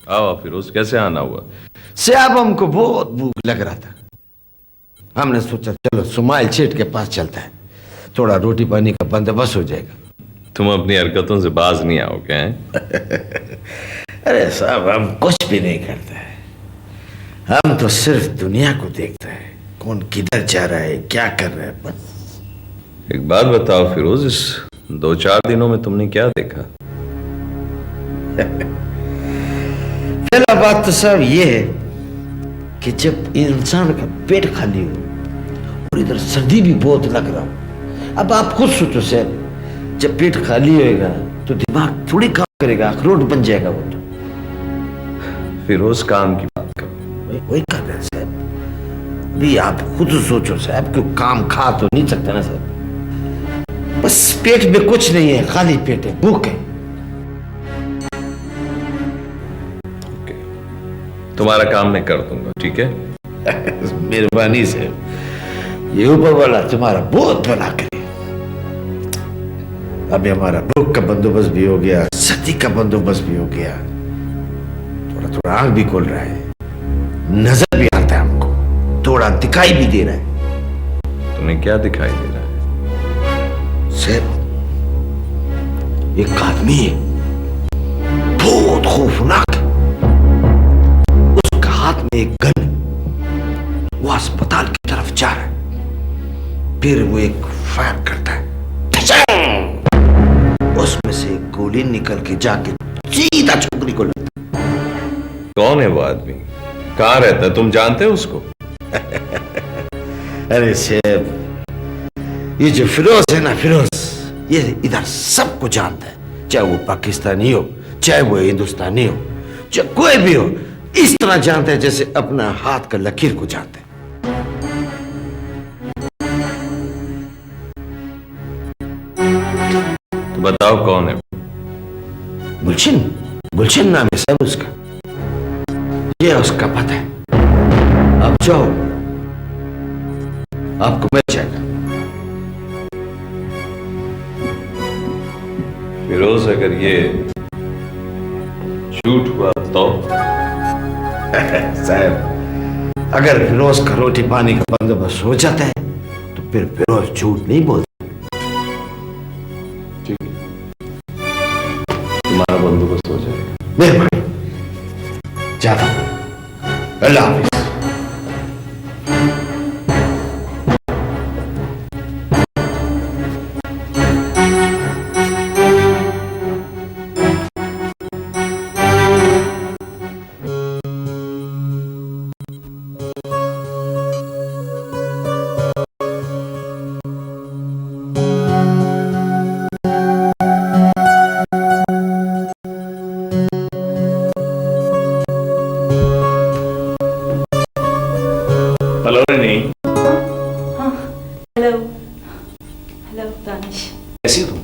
आओ फिरोज, कैसे आना हुआ? साहब हमको बहुत भूख लग रहा था। हमने सोचा चलो सुमाइल सेठ के पास चलता है, थोड़ा रोटी पानी का बंदोबस्त हो जाएगा। तुम अपनी हरकतों से बाज नहीं आओगे हैं? अरे साहब हम कुछ भी नहीं करते हैं, हम तो सिर्फ दुनिया को देखते हैं, कौन किधर जा रहा है क्या कर रहा है बस। एक बात बताओ फिरोज, इस 2-4 दिनों में तुमने क्या देखा? पहला बात तो साहब ये है कि जब इंसान का पेट खाली हो और इधर सर्दी भी बहुत लग रहा हो, अब आप खुद सोचो साहब, जब पेट खाली होएगा तो दिमाग थोड़ी काम करेगा, अखरोट बन जाएगा वो तो। फिरोज काम की बात करो। वही कर रहे हैं साहब, भी आप खुद सोचो साहब, क्यों काम खा तो नहीं सकते ना साहब, बस पेट में कुछ नहीं है, खाली पेट है, भूख है। तुम्हारा काम मैं कर दूंगा, ठीक है? मेहरबानी से, ये ऊपर वाला तुम्हारा बहुत भला करे। अभी हमारा भूख का बंदोबस्त भी हो गया, सर्दी का बंदोबस्त भी हो गया, थोड़ा थोड़ा आंख भी खोल रहा है, नजर भी आता है हमको, थोड़ा दिखाई भी दे रहा है। तुम्हें क्या दिखाई दे रहा है? साहब एक आदमी है, बहुत खौफनाक, उसका हाथ में एक गन, वो अस्पताल की तरफ जा रहा है, फिर वो एक फायर करता है, उसमें से एक गोली निकल के जाके सीधा छोकरी को लगता है। कौन है वो आदमी? कहाँ रहता है? तुम जानते हो उसको? अरे साहब, ये जो फिरोज है ना, फिरोज, ये इधर सबको जानता है, चाहे वो पाकिस्तानी हो, चाहे वो हिंदुस्तानी हो, चाहे कोई भी हो, इस तरह जानता है जैसे अपना हाथ का लकीर को जानता है। तो बताओ कौन है? गुलशन, गुलशन नाम है साहब उसका, ये उसका पता है। अब जाओ, आपको मिल जाएगा। फिरोज, अगर ये झूठ हुआ तो? साहब अगर फिरोज का रोटी पानी का बंदोबस्त हो जाता है तो फिर फिरोज झूठ नहीं बोलता। ठीक है, तुम्हारा बंदोबस्त हो जाएगा। मेहरबानी, जाता हूं, अल्लाह हाफिज। हेलो नहीं। हाँ, हेलो हेलो दानिश, कैसी हो तुम?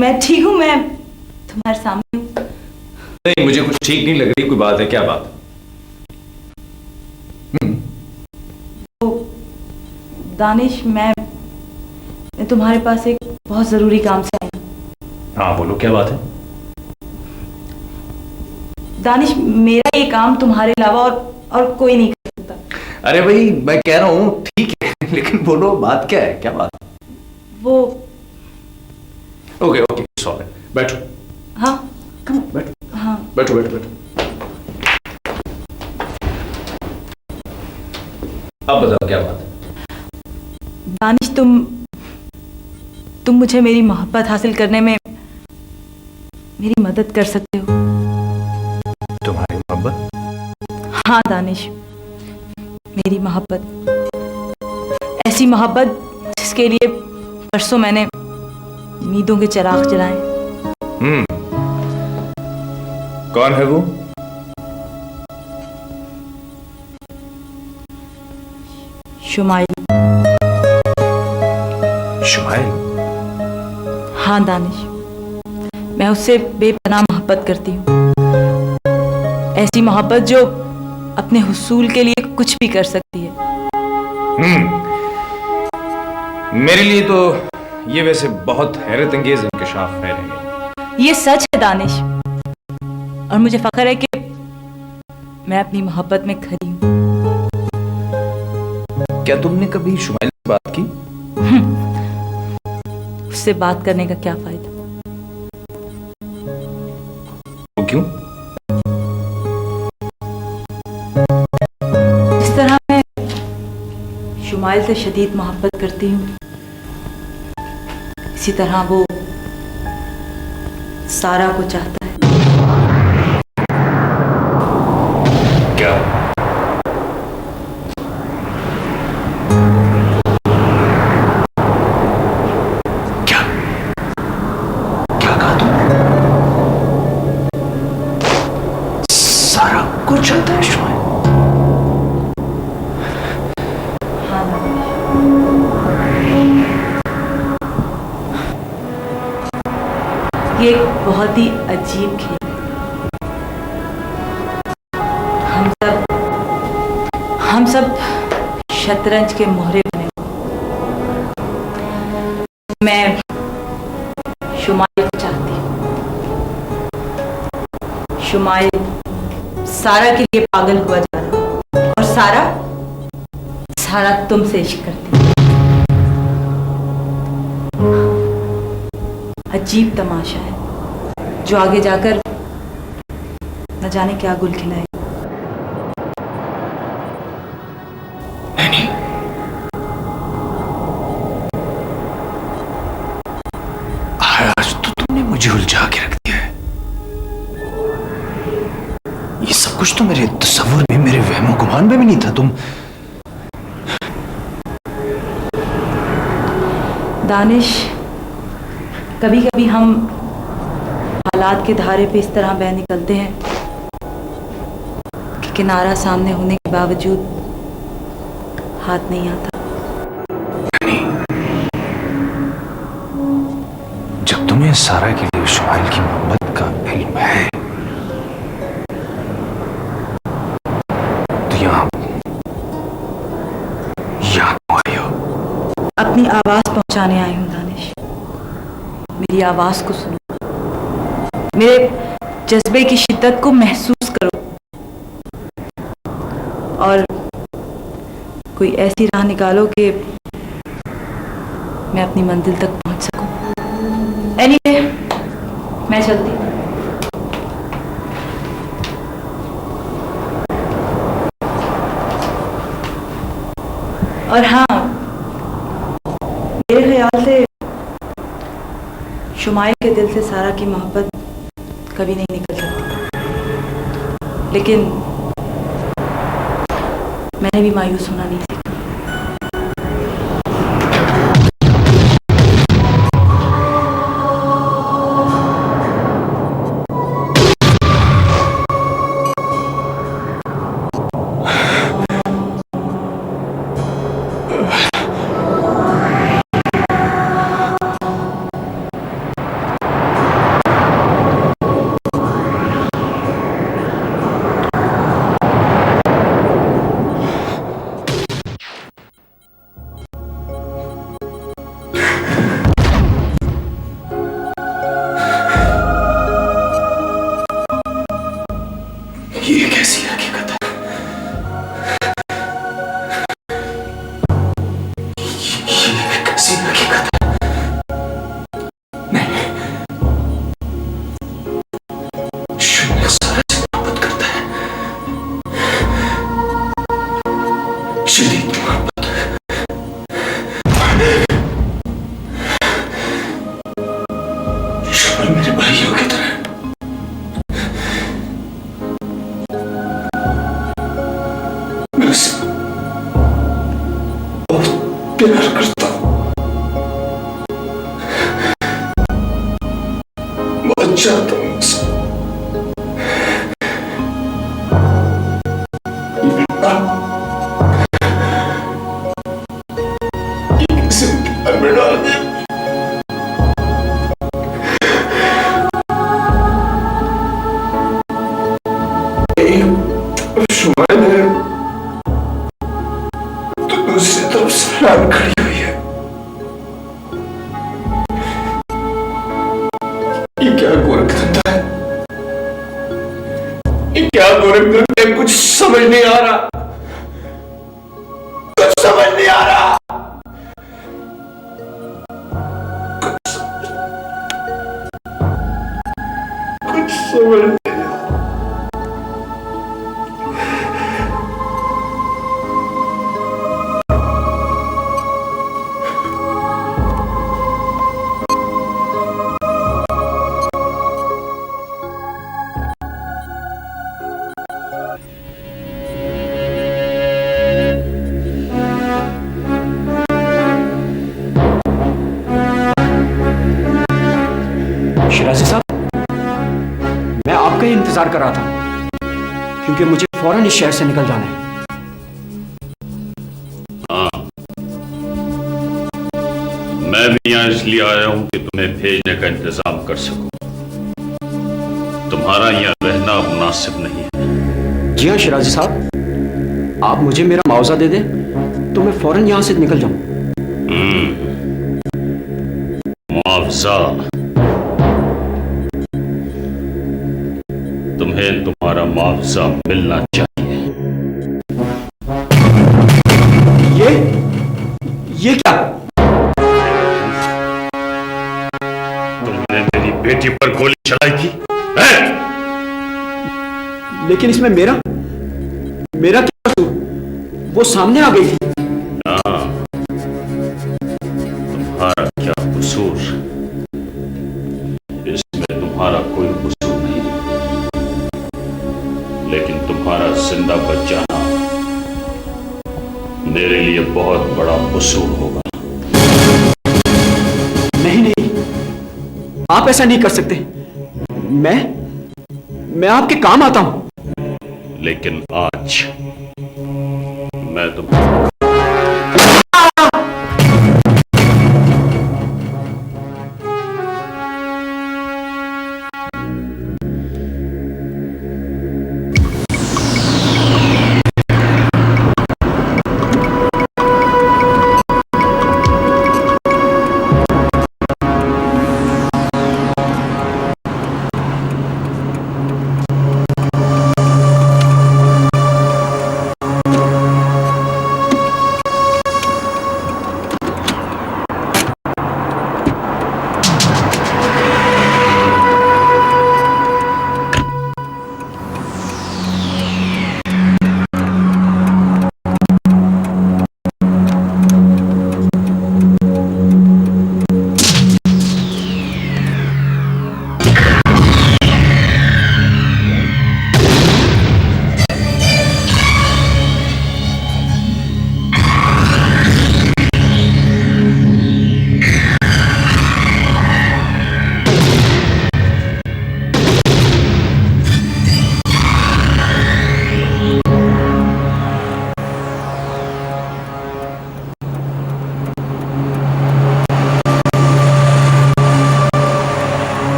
मैं ठीक हूँ, मैं तुम्हारे सामने हूँ। नहीं, मुझे कुछ ठीक नहीं लग रही। कोई बात है? क्या बात? तो दानिश, मैं तुम्हारे पास एक बहुत जरूरी काम से आई हूँ। हाँ बोलो, क्या बात है? दानिश, मेरा ये काम तुम्हारे अलावा और कोई नहीं कर सकता। अरे भाई, मैं कह रहा हूँ ठीक है, लेकिन बोलो बात क्या है? क्या बात? वो ओके ओके, सॉरी, बैठो। हाँ कम ऑन, बैठो। हाँ बैठो बैठो बैठो। अब बताओ क्या बात है? दानिश, तुम मुझे मेरी मोहब्बत हासिल करने में मेरी मदद कर सकते हो। तुम्हारी मोहब्बत? हाँ दानिश, मेरी मोहब्बत, ऐसी मोहब्बत जिसके लिए परसों मैंने उम्मीदों के चिराग जलाए। कौन है वो? शुमाइल। शुमाइल? हाँ दानिश, मैं उससे बेपनाह मोहब्बत करती हूँ, ऐसी मोहब्बत जो अपने हुसूल के लिए कुछ भी कर सकती है। मेरे लिए तो ये वैसे बहुत हैरत अंगेज इंकशाफ है। ये सच है दानिश, और मुझे फख्र है कि मैं अपनी मोहब्बत में खरी हूं। क्या तुमने कभी शुमाइल से बात की? उससे बात करने का क्या फायदा? वो क्यों? जिस तरह मैं शुमाइल से शदीद मोहब्बत करती हूँ, इसी तरह वो सारा को चाहता है। क्या? क्या क्या कहा तुम? सारा कुछ चाहता है शुमाइल? हाँ, ये एक बहुत ही अजीब खेल है। हम सब शतरंज के मोहरे बने। मैं शुमाइल को चाहती हूँ। शुमाइल सारा के लिए पागल हुआ जा रहा है और सारा तुमसे इश्क करती है। अजीब तमाशा है जो आगे जाकर न जाने क्या गुल खिलाए। आज तो तुमने मुझे उलझा के रख दिया है। ये सब कुछ तो मेरे तस्वुर में, मेरे वहमो गुमान में भी नहीं था। तुम दानिश, कभी कभी हम हालात के धारे पे इस तरह बह निकलते हैं कि किनारा सामने होने के बावजूद हाथ नहीं आता। जब तुम्हें सारा के लिए शुमाइल की मोहब्बत का इल्म है तो यहाँ क्यों आई हो? अपनी आवाज पहुंचाने आई हूं दानिश। मेरी आवाज को सुनो, मेरे जज्बे की शिद्दत को महसूस करो और कोई ऐसी राह निकालो कि मैं अपनी मंजिल तक पहुंच सकूं। एनीवे, मैं चलती हूं। और हाँ, मेरे ख्याल से शुमाइल के दिल से सारा की मोहब्बत कभी नहीं निकल सकती, लेकिन मैंने भी मायूस होना नहीं सीखा। क्या गोरखपुर में कुछ समझ नहीं आ रहा, कुछ समझ नहीं आ रहा। कुछ समझ नहीं। शिराजी साहब, मैं आपका ही इंतजार कर रहा था क्योंकि मुझे फौरन इस शहर से निकल जाना है। मैं भी यहाँ इसलिए आया हूं कि तुम्हें भेजने का इंतजाम कर सकूं। तुम्हारा यहाँ रहना मुनासिब नहीं है। जी हाँ शिराजी साहब, आप मुझे मेरा मुआवजा दे दें तो मैं फौरन यहाँ से निकल जाऊं। मुआवजा? तुम्हें तुम्हारा मुआवजा मिलना चाहिए। ये क्या? तुमने मेरी बेटी पर गोली चलाई थी, हैं? लेकिन इसमें मेरा क्या कसूर? वो सामने आ गई थी। तुम्हारा क्या कसूर? इसमें तुम्हारा कोई कसूर नहीं, लेकिन तुम्हारा जिंदा बच जाना मेरे लिए बहुत बड़ा कसूर होगा। नहीं, आप ऐसा नहीं कर सकते। मैं आपके काम आता हूं। लेकिन आज मैं तुम्हें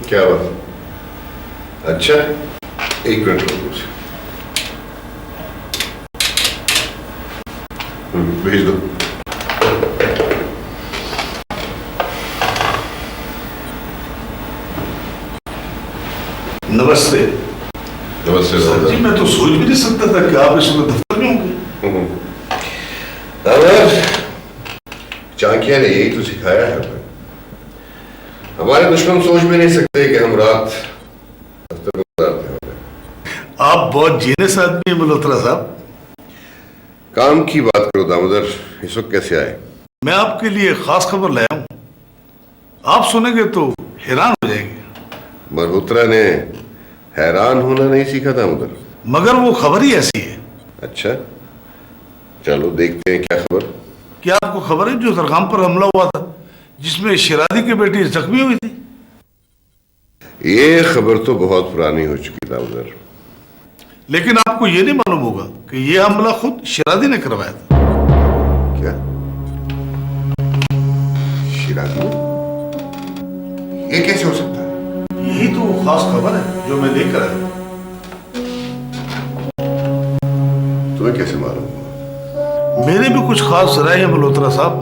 क्या बात? अच्छा, एक मिनट रुको मुझे। भेज दो। नमस्ते। नमस्ते सर जी, मैं तो सोच भी नहीं सकता था कि आप इस वक्त दफ्तर में होंगे। चाणक्य ने यही तो सिखाया है हमें। हमारे दुश्मन सोच भी नहीं सकते कि हम रात दफ्तर में गुजारते हैं। आप बहुत जीनियस आदमी हैं मल्होत्रा साहब। काम की बात करो दामोदर, इस वक्त कैसे आए? मैं आपके लिए खास खबर लाया हूं, आप सुनेंगे तो हैरान हो जाएंगे। मल्होत्रा ने हैरान होना नहीं सीखा था उधर? मगर वो खबर ही ऐसी है। अच्छा, चलो देखते हैं क्या खबर। क्या आपको खबर है जो जरगाम पर हमला हुआ था जिसमें शिराजी की बेटी जख्मी हुई थी? ये खबर तो बहुत पुरानी हो चुकी था उधर। लेकिन आपको ये नहीं मालूम होगा कि ये हमला खुद शिराजी ने करवाया था। क्या? शिराजी? ये कैसे हो सकता है? यही तो वो खास खबर है जो मैं लेकर आया। तुम्हें कैसे मालूम हुआ? मेरे भी कुछ खास राय है मल्होत्रा साहब।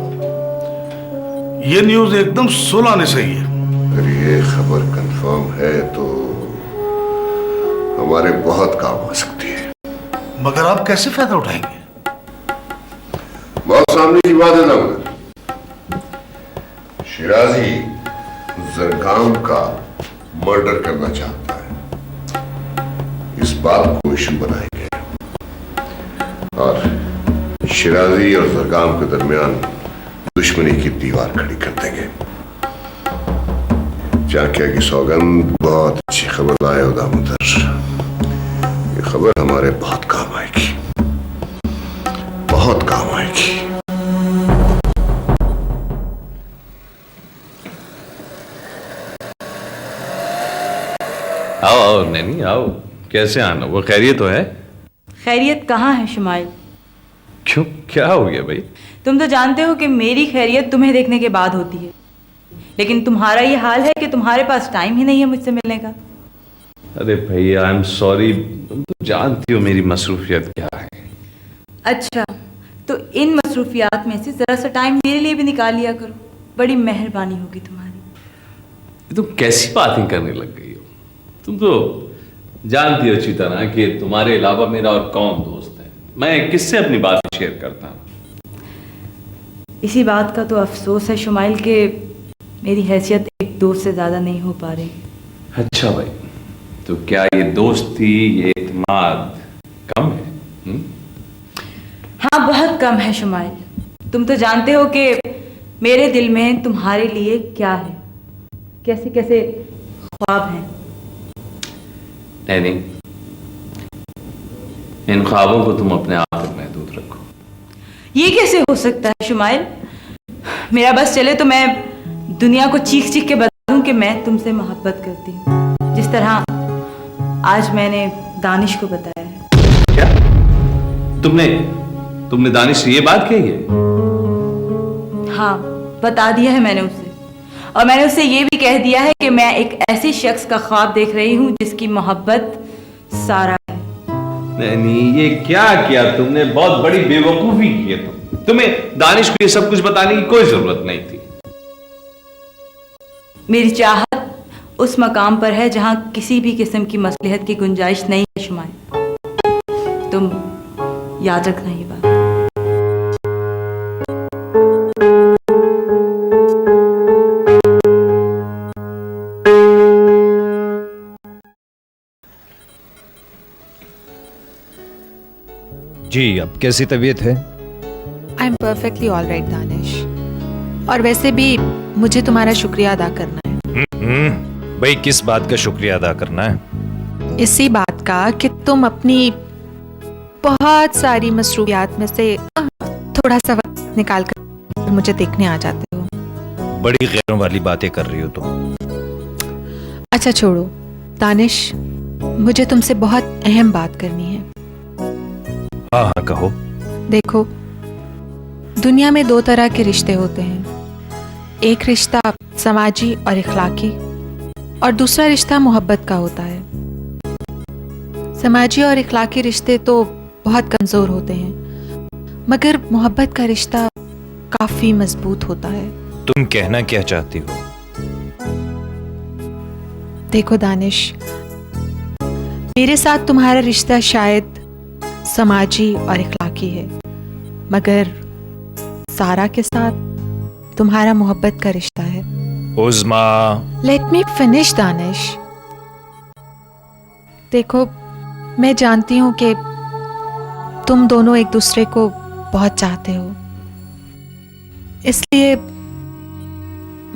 ये न्यूज एकदम सुलाने सही है। अगर ये खबर कंफर्म है तो हमारे बहुत काम आ सकती है। मगर आप कैसे फायदा उठाएंगे? बहुत सामने की बात है ना उधर। शिराजी जरगाम का मर्डर करना चाहता है। इस बात को इशू बनाएंगे और शिराजी और जरगाम के दरमियान दुश्मनी की दीवार खड़ी कर देंगे। चाकिया की सौगंध, बहुत अच्छी खबर लाए हो दामोदर। ये खबर हमारे बहुत काम आएगी, बहुत काम आएगी। आओ आओ नैनी आओ। कैसे आना? वो खैरियत तो है? खैरियत कहाँ है शुमाइल? क्यों, क्या हो गया भाई? तुम तो जानते हो कि मेरी खैरियत तुम्हें देखने के बाद होती है, लेकिन तुम्हारा ये हाल है कि तुम्हारे पास टाइम ही नहीं है मुझसे मिलने का। अरे भैया, आई एम सॉरी। तुम तो जानती हो मेरी मसरूफियत क्या है। अच्छा, तो इन मसरूफियात में से जरा सा टाइम मेरे लिए भी निकाल लिया करो, बड़ी मेहरबानी होगी तुम्हारी। तुम कैसी बातें करने लग गई हो? तुम तो जानती हो अच्छी तरह कि तुम्हारे अलावा मेरा और कौन दोस्त है। मैं किससे अपनी बात शेयर करता हूँ? इसी बात का तो अफसोस है शुमाइल कि मेरी हैसियत एक दोस्त से ज़्यादा नहीं हो पा रही। अच्छा भाई, तो क्या ये दोस्ती, ये एतमाद कम है? हाँ, बहुत कम है शुमाइल। तुम तो जानते हो कि मेरे दिल में तुम्हारे लिए क्या है, कैसे कैसे ख्वाब हैं। नहीं, इन ख्वाबों को तुम अपने आप तक महदूद रखो। ये कैसे हो सकता है शुमाइल? मेरा बस चले तो मैं दुनिया को चीख चीख के बता दूं कि मैं तुमसे मोहब्बत करती हूँ, जिस तरह आज मैंने दानिश को बताया है। क्या? तुमने दानिश से ये बात कही है? हाँ, बता दिया है मैंने उसे, और मैंने उसे ये भी कह दिया है कि मैं एक ऐसे शख्स का ख्वाब देख रही हूँ जिसकी मोहब्बत सारा है। नहीं, ये क्या किया तुमने? बहुत बड़ी बेवकूफी की है तुम्हें दानिश को ये सब कुछ बताने की कोई जरूरत नहीं थी। मेरी चाहत उस मकाम पर है जहां किसी भी किस्म की मसलहत की गुंजाइश नहीं है शुमाइल। तुम याद रखना ये बात। जी, अब कैसी तबीयत है? I am perfectly all right Danish. और वैसे भी मुझे तुम्हारा शुक्रिया अदा करना है। भाई, किस बात का शुक्रिया अदा करना है? इसी बात का कि तुम अपनी बहुत सारी मसरूफियात में से थोड़ा सा वक्त निकाल कर मुझे देखने आ जाते हो। बड़ी गैरों वाली बातें कर रही हो तुम। अच्छा छोड़ो दानिश, मुझे तुमसे बहुत अहम बात करनी है। हाँ हाँ, कहो। देखो, दुनिया में दो तरह के रिश्ते होते हैं। एक रिश्ता समाजी और इखलाकी, और दूसरा रिश्ता मोहब्बत का होता है। समाजी और इखलाकी रिश्ते तो बहुत कमजोर होते हैं, मगर मोहब्बत का रिश्ता काफी मजबूत होता है। तुम कहना क्या चाहती हो? देखो दानिश, मेरे साथ तुम्हारा रिश्ता शायद समाजी और इखलाकी है, मगर सारा के साथ तुम्हारा मोहब्बत का रिश्ता है। उज़्मा, लेट मी फिनिश दानिश। देखो, मैं जानती हूं कि तुम दोनों एक दूसरे को बहुत चाहते हो, इसलिए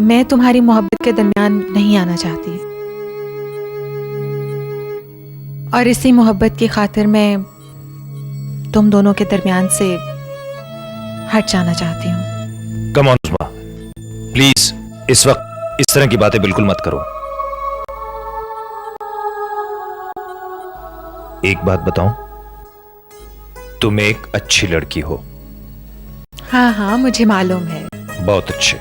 मैं तुम्हारी मोहब्बत के दरमियान नहीं आना चाहती। और इसी मोहब्बत की खातिर मैं तुम दोनों के दरमियान से हट जाना चाहती हूँ। कम ऑन उस्मा, प्लीज इस वक्त इस तरह की बातें बिल्कुल मत करो। एक बात बताऊं, तुम एक अच्छी लड़की हो। हाँ हाँ, मुझे मालूम है। बहुत अच्छे।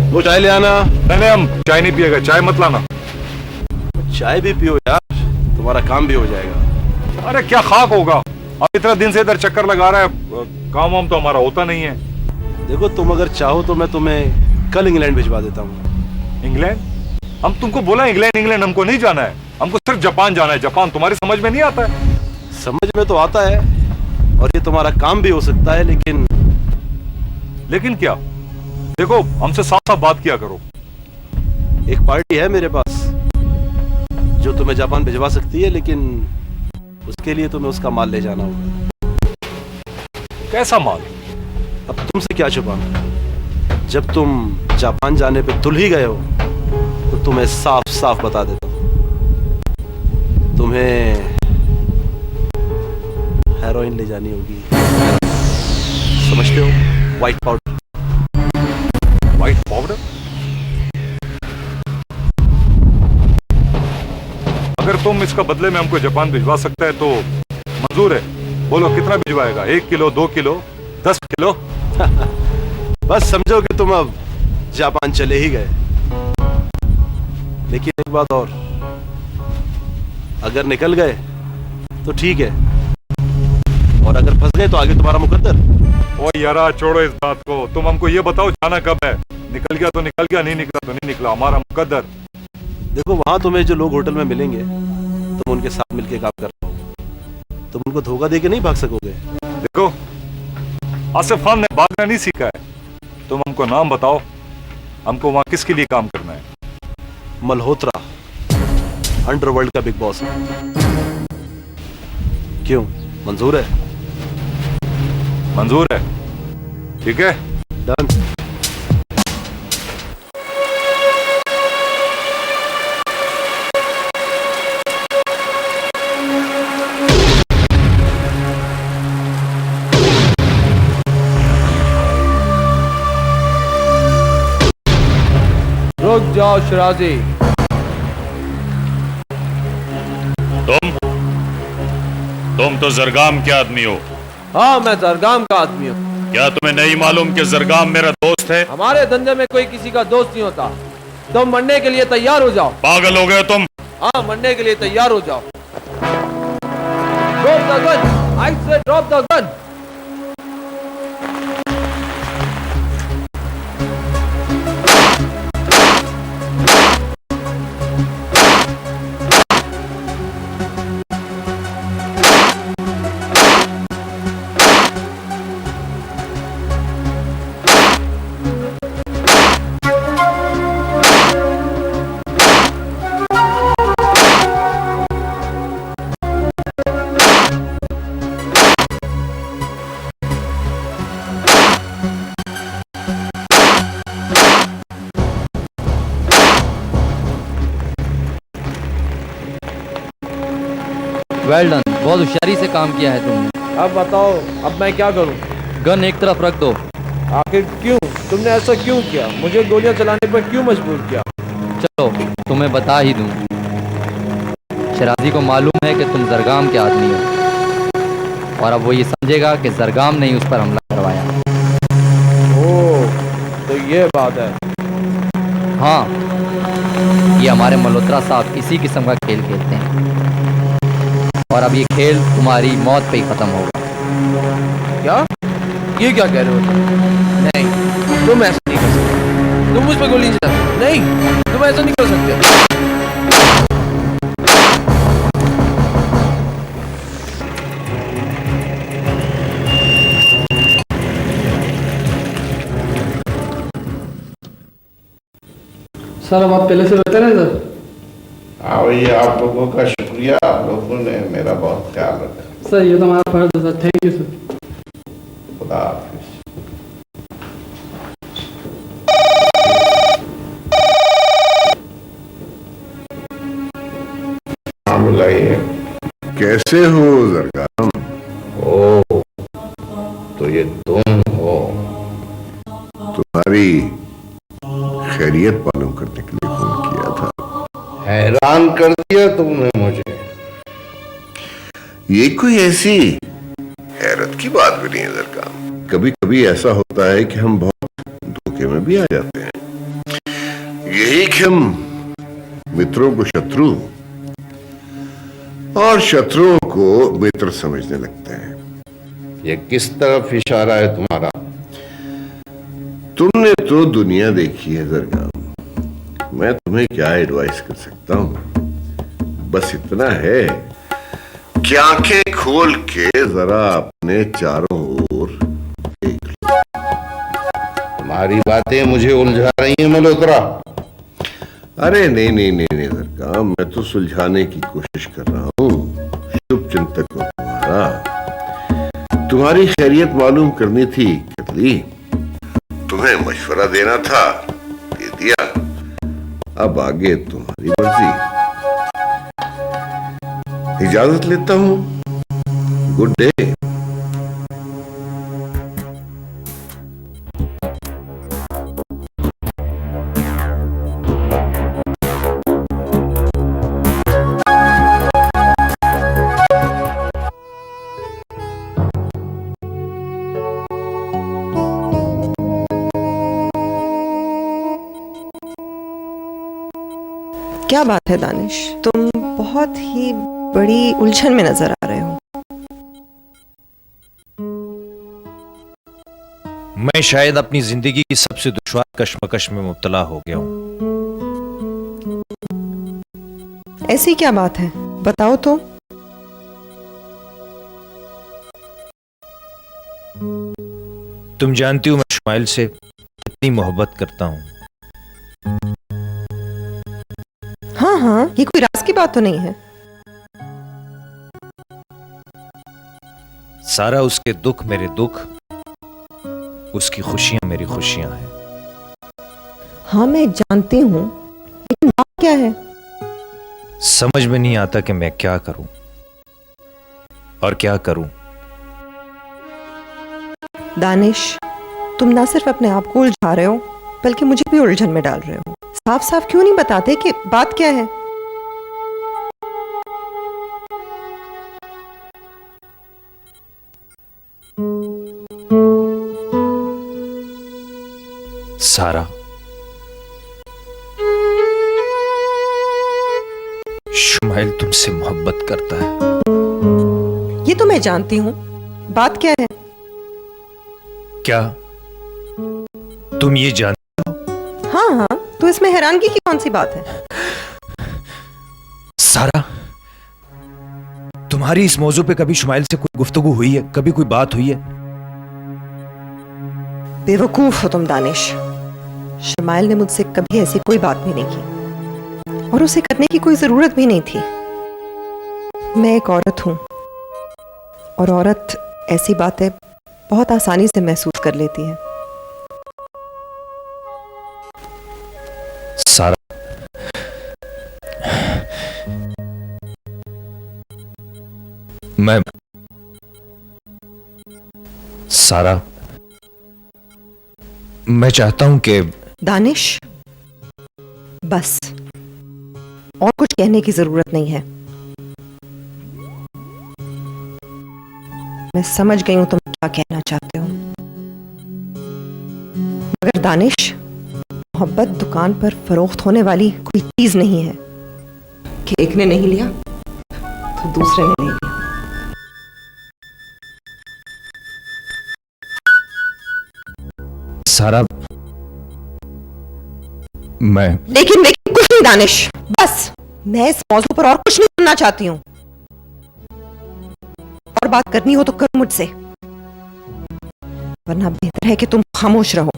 वो चाय ले आना। नहीं, हम चाय नहीं पिएगा, चाय मत लाना। चाय भी पियो यार, तुम्हारा काम भी हो जाएगा। अरे क्या खाक होगा, अब इतना दिन से इधर चक्कर लगा रहा है, काम वाम तो हमारा होता नहीं है। देखो, तुम अगर चाहो तो मैं तुम्हें कल इंग्लैंड भिजवा देता हूँ। इंग्लैंड? हम तुमको बोला इंग्लैंड हमको नहीं जाना है, हमको सिर्फ जापान जाना है। जापान तुम्हारी समझ में नहीं आता है? समझ में तो आता है, और ये तुम्हारा काम भी हो सकता है, लेकिन क्या? देखो, हमसे साफ साफ बात किया करो। एक पार्टी है मेरे पास जो तुम्हें जापान भिजवा सकती है, लेकिन उसके लिए तुम्हें उसका माल ले जाना होगा। कैसा माल? अब तुमसे क्या छुपाना, जब तुम जापान जाने पे तुल ही गए हो तो तुम्हें साफ साफ बता देता हूं, तुम्हें हेरोइन ले जानी होगी। समझते हो? White powder. White powder? अगर तुम इसका बदले में हमको जापान भिजवा सकता है तो मंजूर है। बोलो कितना भिजवाएगा? 1 किलो, 2 किलो, 10 किलो? बस समझो कि तुम अब जापान चले ही गए। लेकिन एक बात और, अगर निकल गए तो ठीक है, और अगर फंस गए तो आगे तुम्हारा मुकद्दर। ओ यारा, छोड़ो इस बात को। तुम हमको ये बताओ जाना कब है? निकल गया तो निकल गया, नहीं निकला तो नहीं निकला, हमारा मुकद्दर। देखो, वहां तुम्हें जो लोग होटल में मिलेंगे तुम उनके साथ मिलके काम कर रहे हो, तुम उनको धोखा दे के नहीं भाग सकोगे। देखो, आसिफ खान ने भागना नहीं सीखा है। तुम हमको नाम बताओ, हमको वहां किसके लिए काम करना है? मल्होत्रा अंडरवर्ल्ड का बिग बॉस है। क्यों, मंजूर है? मंजूर है, ठीक है, डन। रुक जाओ शिराजी। तुम तो जरगाम के आदमी हो। हाँ, मैं जरगाम का आदमी हूँ। क्या तुम्हें नहीं मालूम कि जरगाम मेरा दोस्त है? हमारे धंधे में कोई किसी का दोस्त नहीं होता। तुम मरने के लिए तैयार हो जाओ। पागल हो गए तुम? हाँ, मरने के लिए तैयार हो जाओ। ड्रॉप द गन, आई से drop the gun. Well done, बहुत होशियारी से काम किया है तुमने। अब बताओ, अब मैं क्या करूं? गन एक तरफ रख दो। आखिर क्यों? तुमने ऐसा क्यों किया? मुझे गोलियां चलाने पर क्यों मजबूर किया? चलो तुम्हें बता ही दूं, शराजी को मालूम है कि तुम जरगाम के आदमी हो, और अब वो ये समझेगा कि जरगाम ने ही उस पर हमला करवाया। ओह, तो ये बात है। हाँ, ये हमारे मल्होत्रा साहब इसी किस्म का खेल खेलते हैं, और अब ये खेल तुम्हारी मौत पे ही खत्म होगा। क्या? ये क्या कह रहे हो? नहीं, तुम ऐसा नहीं कर सकते। तुम मुझ पर गोली चला, नहीं, तुम ऐसा नहीं कर सकते। सर अब आप पहले से बेहतर हैं सर। हाँ भैया, आप लोगों का शुक्रिया, आप लोगों ने मेरा बहुत ख्याल रखा। सर ये तो हमारा फर्ज है सर, थैंक यू सर। खुदा हाफिज। हाँ बुलाइए। कैसे हो जरगाम? ओ, तो ये तुम हो। तुम्हारी खैरियत मालूम करने के लिए फोन किया था। हैरान कर दिया तुमने मुझे। ये कोई ऐसी हैरत की बात भी नहीं है जरगाम। कभी कभी ऐसा होता है कि हम बहुत धोखे में भी आ जाते हैं। यही कि हम मित्रों को शत्रु और शत्रुओं को मित्र समझने लगते हैं। ये किस तरफ इशारा है तुम्हारा? तुमने तो दुनिया देखी है जरगाम, मैं तुम्हें क्या एडवाइस कर सकता हूं। बस इतना है कि आंखें खोल के जरा अपने चारों ओर देख लो। तुम्हारी बातें मुझे उलझा रही हैं मल्होत्रा। अरे नहीं नहीं नहीं नहीं जरगाम, मैं तो सुलझाने की कोशिश कर रहा हूं। शुभ चिंतक हो तुम्हारा। तुम्हारी खैरियत मालूम करनी थी, कर ली। तुम्हें मशवरा देना था, दे दिया। अब आगे तुम्हारी मर्जी। इजाजत लेता हूं। Good day. क्या बात है दानिश, तुम बहुत ही बड़ी उलझन में नजर आ रहे हो। मैं शायद अपनी जिंदगी की सबसे दुश्वार कश्मकश में मुब्तला हो गया हूं। ऐसी क्या बात है, बताओ तो। तुम जानती हो मैं शुमाइल से कितनी मोहब्बत करता हूं। हाँ हाँ, ये कोई राज की बात तो नहीं है। सारा उसके दुख मेरे दुख, उसकी खुशियां मेरी खुशियां हैं। हाँ मैं जानती हूं, लेकिन बात क्या है? समझ में नहीं आता कि मैं क्या करूं और क्या करूं। दानिश, तुम ना सिर्फ अपने आप को उलझा रहे हो, बल्कि मुझे भी उलझन में डाल रहे हो। साफ साफ क्यों नहीं बताते कि बात क्या है? सारा, शुमाइल तुमसे मोहब्बत करता है। ये तो मैं जानती हूं, बात क्या है? क्या तुम ये जानते हो? हाँ हाँ, तो इसमें हैरानगी की कौन सी बात है? सारा, तुम्हारी इस मौजू पे कभी शुमाइल से कोई गुफ्तगू हुई है? कभी कोई बात हुई है? बेवकूफ हो तुम दानिश। शुमाइल ने मुझसे कभी ऐसी कोई बात भी नहीं की, और उसे करने की कोई जरूरत भी नहीं थी। मैं एक औरत हूं, और औरत ऐसी बातें बहुत आसानी से महसूस कर लेती है। सारा, सारा, मैं चाहता हूं कि दानिश, बस, और कुछ कहने की जरूरत नहीं है। मैं समझ गई हूं तुम क्या कहना चाहते हो। मगर दानिश, मोहब्बत दुकान पर फरोख्त होने वाली कोई चीज नहीं है कि एक ने नहीं लिया तो दूसरे ने ले लिया। सारा, मैं लेकिन कुछ नहीं दानिश, बस मैं इस मौजू पर और कुछ नहीं सुनना चाहती हूं। और बात करनी हो तो करो मुझसे, वरना बेहतर है कि तुम खामोश रहो।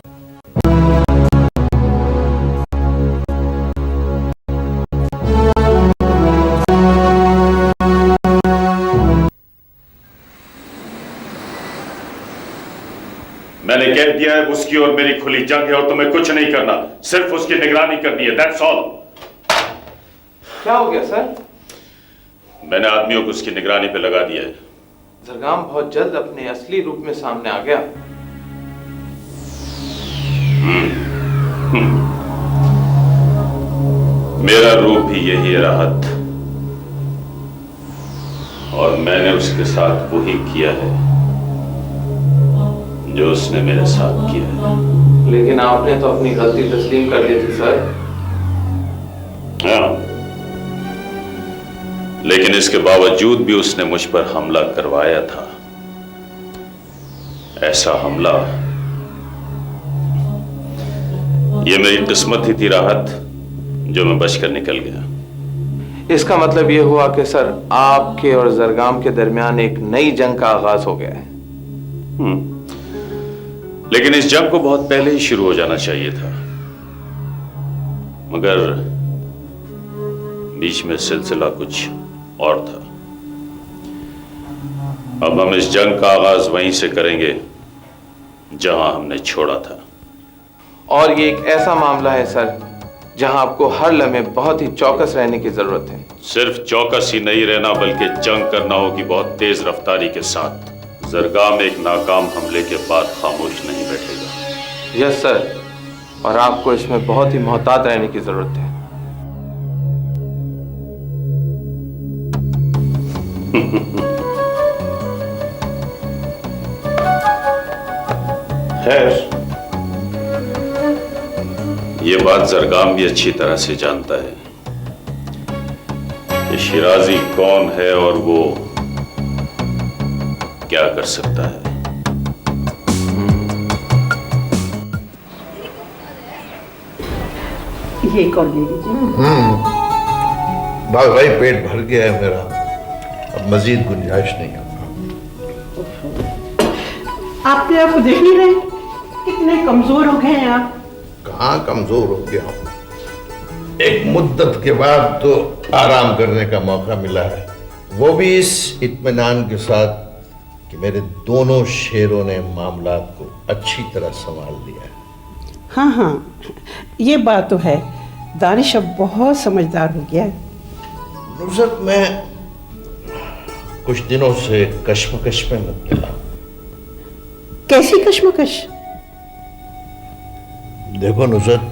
कह दिया है उसकी और मेरी खुली जंग है और तुम्हें कुछ नहीं करना, सिर्फ उसकी निगरानी करनी है, दैट्स ऑल। क्या हो गया सर? मैंने आदमियों को उसकी निगरानी पे लगा दिया है। जरगाम बहुत जल्द अपने असली रूप में सामने आ गया। मेरा रूप भी यही है राहत, और मैंने उसके साथ वही किया है जो उसने मेरे साथ किया है। लेकिन आपने तो अपनी गलती तस्लीम कर दी थी सर। हाँ, लेकिन इसके बावजूद भी उसने मुझ पर हमला करवाया था। ऐसा हमला, ये मेरी किस्मत ही थी राहत, जो मैं बचकर निकल गया। इसका मतलब ये हुआ कि सर आपके और जरगाम के दरमियान एक नई जंग का आगाज हो गया है। लेकिन इस जंग को बहुत पहले ही शुरू हो जाना चाहिए था, मगर बीच में सिलसिला कुछ और था। अब हम इस जंग का आगाज वहीं से करेंगे जहां हमने छोड़ा था। और ये एक ऐसा मामला है सर जहां आपको हर लम्हे बहुत ही चौकस रहने की जरूरत है। सिर्फ चौकस ही नहीं रहना, बल्कि जंग करना होगी बहुत तेज रफ्तारी के साथ। जरगाम एक नाकाम हमले के बाद खामोश नहीं बैठेगा। यस सर, और आपको इसमें बहुत ही मोहतात रहने की जरूरत है। खैर, ये बात जरगाम भी अच्छी तरह से जानता है कि शिराजी कौन है और वो क्या कर सकता है। ये कौन ले लीजिए। बस भाई, पेट भर गया है मेरा, अब मजीद गुंजाइश नहीं है। आपने आपको देख नहीं रहे, कितने कमजोर हो गए हैं आप। कहाँ कमजोर हो गया हूँ, एक मुद्दत के बाद तो आराम करने का मौका मिला है, वो भी इस इत्मीनान के साथ कि मेरे दोनों शेरों ने मामलात को अच्छी तरह संभाल लिया है। हाँ हाँ, ये बात तो है, दानिश अब बहुत समझदार हो गया है। नुसरत, मैं कुछ दिनों से कश्मकश में मुब्तला। कैसी कश्मकश? देखो नुसरत,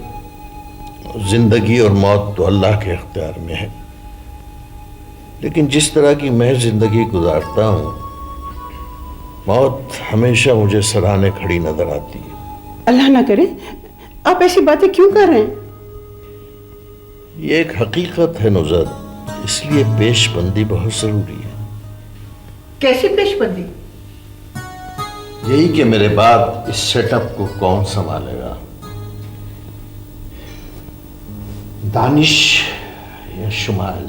जिंदगी और मौत तो अल्लाह के इख्तियार में है, लेकिन जिस तरह की मैं जिंदगी गुजारता हूँ, मौत हमेशा मुझे सराहने खड़ी नजर आती है। अल्लाह ना करे, आप ऐसी बातें क्यों कर रहे हैं? ये एक हकीकत है नुसरत, इसलिए पेशबंदी बहुत जरूरी है। कैसी पेशबंदी? यही कि मेरे बाद इस सेटअप को कौन संभालेगा, दानिश या शुमाइल?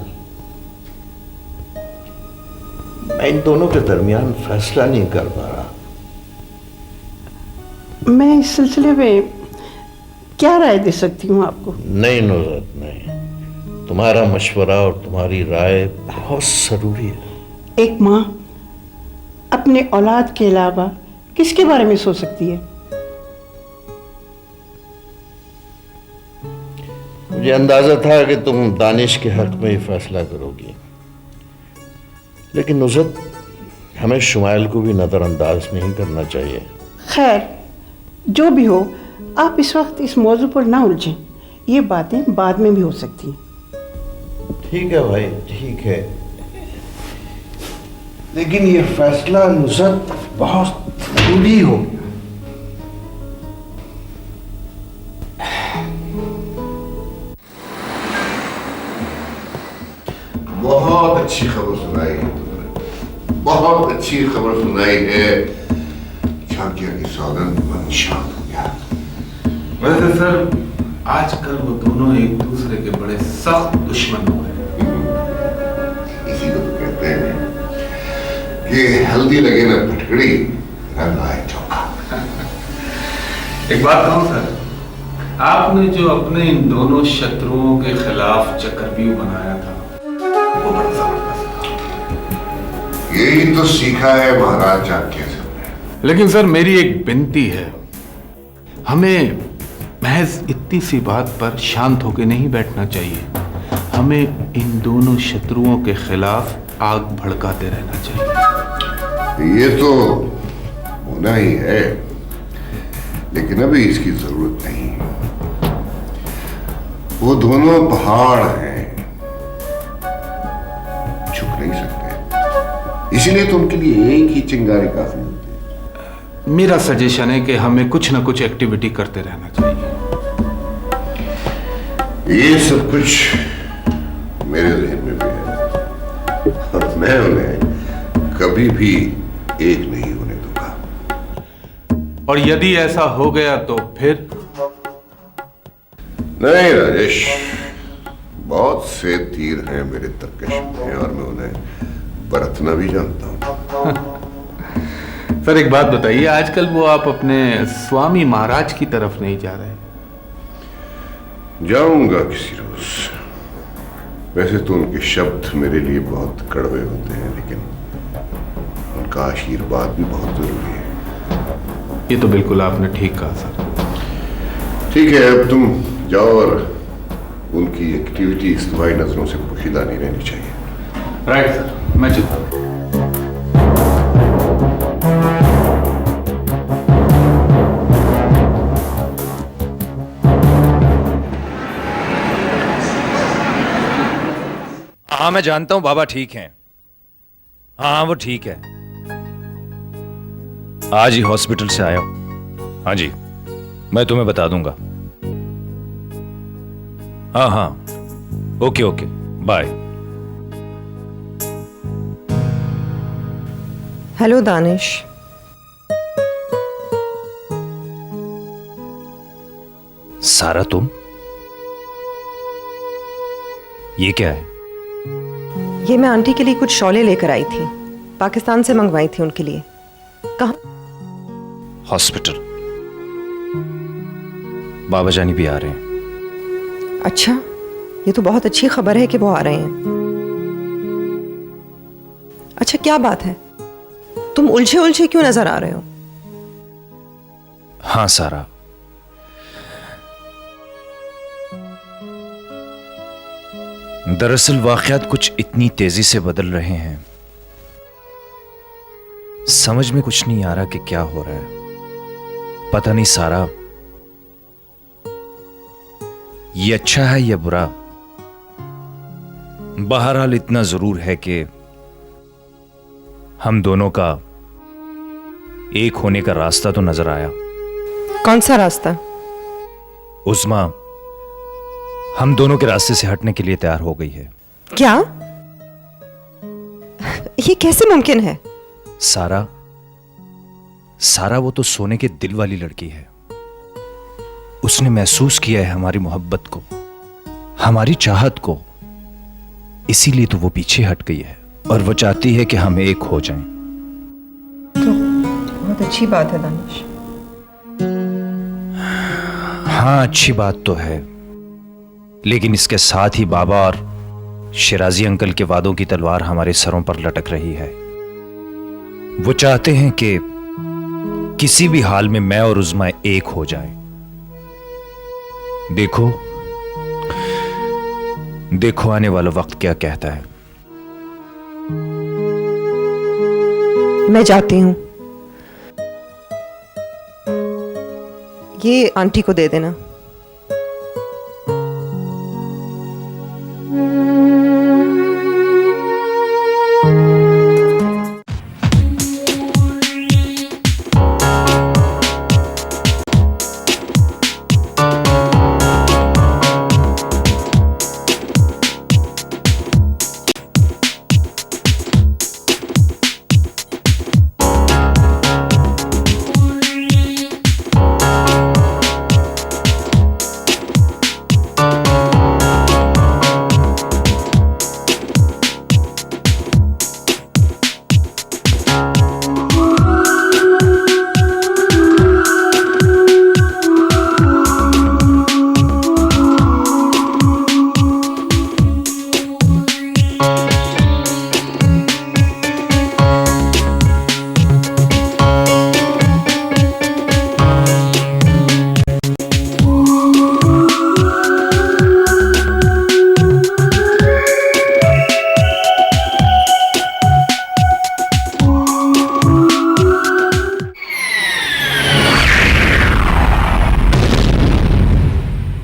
मैं इन दोनों के दरमियान फैसला नहीं कर पा रहा। मैं इस सिलसिले में क्या राय दे सकती हूँ आपको? नहीं नुसरत, नहीं, तुम्हारा मशवरा और तुम्हारी राय बहुत जरूरी है। एक माँ अपने औलाद के अलावा किसके बारे में सोच सकती है? मुझे अंदाजा था कि तुम दानिश के हक में ही फैसला करोगी, लेकिन नुसरत, हमें शुमाइल को भी नजरअंदाज नहीं करना चाहिए। खैर, जो भी हो, आप इस वक्त इस मौजू पर ना उलझें, ये बातें बाद में भी हो सकती हैं। ठीक है भाई, ठीक है, लेकिन ये फैसला नुसरत बहुत जरूरी हो। बहुत अच्छी खबर सुनाई है तुमने, बहुत अच्छी खबर सुनाई है। झांकिया की सौगंध मन शांत हो गया। वैसे सर, आजकल वो दोनों एक दूसरे के बड़े सख्त दुश्मन हो गए। इसी को तो कहते हैं कि हल्दी लगे न फटकड़ी, रंग आए चौका। एक बात कहूं सर, आपने जो अपने इन दोनों शत्रुओं के खिलाफ चक्रव्यूह बनाया था, वो बड़ा जबरदस्त था। यही तो सीखा है महाराज झांकिया से। लेकिन सर, मेरी एक विनती है, हमें महज इतनी सी बात पर शांत होकर नहीं बैठना चाहिए। हमें इन दोनों शत्रुओं के खिलाफ आग भड़काते रहना चाहिए। ये तो होना ही है, लेकिन अभी इसकी जरूरत नहीं। वो दोनों पहाड़ हैं, झुक नहीं सकते, इसीलिए तो उनके लिए एक ही चिंगारी काफी होती है। मेरा सजेशन है कि हमें कुछ ना कुछ एक्टिविटी करते रहना चाहिए। ये सब कुछ मेरे जहन में भी है और मैं उन्हें कभी भी एक नहीं होने दूंगा। और यदि ऐसा हो गया तो फिर? नहीं राजेश, बहुत से तीर हैं मेरे तरकश में और मैं उन्हें बरतना भी जानता हूं। सर एक बात बताइए, आजकल वो आप अपने स्वामी महाराज की तरफ नहीं जा रहे? जाऊंगा किसी रोज। वैसे तो उनके शब्द मेरे लिए बहुत कड़वे होते हैं, लेकिन उनका आशीर्वाद भी बहुत जरूरी है। ये तो बिल्कुल आपने ठीक कहा सर। ठीक है, अब तुम जाओ और उनकी एक्टिविटीज तुम्हारी नजरों से पोशीदा नहीं रहनी चाहिए। राइट सर, मैं चलता हूं। हाँ मैं जानता हूं बाबा ठीक हैं। हाँ वो ठीक है, आज ही हॉस्पिटल से आया हूं। हाँ जी, मैं तुम्हें बता दूंगा। हाँ हाँ, okay okay, bye. Hello Danish. सारा तुम? ये क्या है? ये मैं आंटी के लिए कुछ शॉलें लेकर आई थी, पाकिस्तान से मंगवाई थी उनके लिए। कहाँ? हॉस्पिटल। बाबा जानी भी आ रहे हैं। अच्छा, ये तो बहुत अच्छी खबर है कि वो आ रहे हैं। अच्छा क्या बात है, तुम उलझे उलझे क्यों नजर आ रहे हो? हाँ सारा, दरअसल वाकयात कुछ इतनी तेजी से बदल रहे हैं, समझ में कुछ नहीं आ रहा कि क्या हो रहा है। पता नहीं सारा, ये अच्छा है या बुरा। बहरहाल इतना जरूर है कि हम दोनों का एक होने का रास्ता तो नजर आया। कौन सा रास्ता? उस्मा हम दोनों के रास्ते से हटने के लिए तैयार हो गई है। क्या? ये कैसे मुमकिन है? सारा, सारा वो तो सोने के दिल वाली लड़की है। उसने महसूस किया है हमारी मोहब्बत को, हमारी चाहत को, इसीलिए तो वो पीछे हट गई है और वो चाहती है कि हम एक हो जाएं। तो बहुत अच्छी बात है दानिश। हाँ अच्छी बात तो है, लेकिन इसके साथ ही बाबा और शिराजी अंकल के वादों की तलवार हमारे सरों पर लटक रही है। वो चाहते हैं कि किसी भी हाल में मैं और उज़्मा एक हो जाएं। देखो देखो आने वाला वक्त क्या कहता है। मैं जाती हूं, ये आंटी को दे देना।